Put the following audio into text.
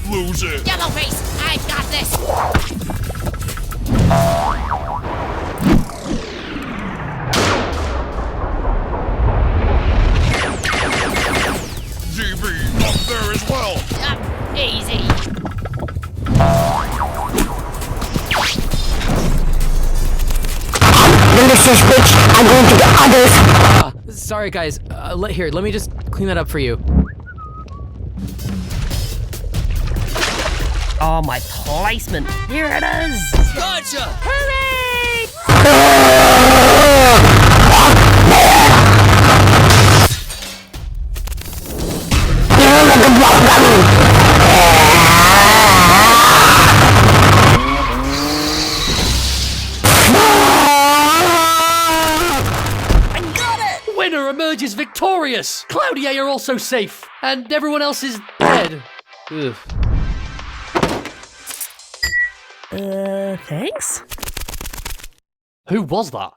lose it. Yellowface, I've got this. GB, up there as well. Easy. Delicious bitch, I'm going to the others. Sorry guys, here, let me just clean that up for you. Oh, my placement. Here it is. Gotcha! Hooray! Winner emerges victorious! Cloudy A are also safe, and everyone else is dead. Ugh. Thanks? Who was that?